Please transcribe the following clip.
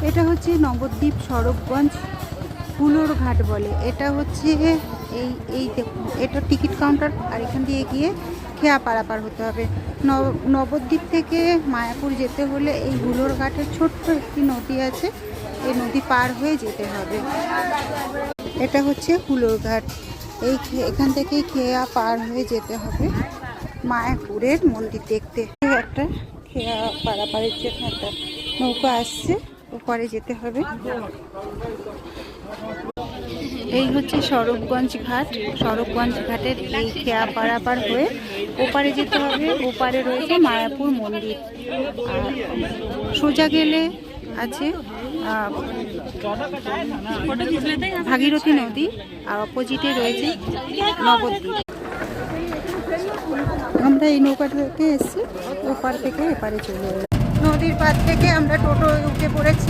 এটা হচ্ছে নবদ্বীপ সড়কগঞ্জ হুলোর ঘাট বলে। এটা হচ্ছে এই দেখুন, এটা টিকিট কাউন্টার। আর এখান দিয়ে গিয়ে খেয়া পারাপার হতে হবে। নবদ্বীপ থেকে মায়াপুর যেতে হলে এই হুলোর ঘাটের ছোট্ট একটি নদী আছে, এই নদী পার হয়ে যেতে হবে। এটা হচ্ছে হুলোর ঘাট। এখান থেকেই খেয়া পার হয়ে যেতে হবে মায়াপুরের মন্দির দেখতে। একটা খেয়া পারাপারের জন্য একটা নৌকা আসছে, ওপারে যেতে হবে। এই হচ্ছে সড়কগঞ্জ ঘাট। সড়কগঞ্জ ঘাটের এই খেয়া পারাপার হয়ে ওপারে যেতে হবে। ওপারে রয়েছে মায়াপুর মন্দির। আর সোজা গেলে আছে ভাগীরথী নদী, আর অপোজিটে রয়েছে নবদ্বীপ। আমরা এই নৌকা থেকে এসেছি, ওপার থেকে এপারে চলে এলাম। নদীর পাড় থেকে আমরা টোটো উঠে পড়েছি।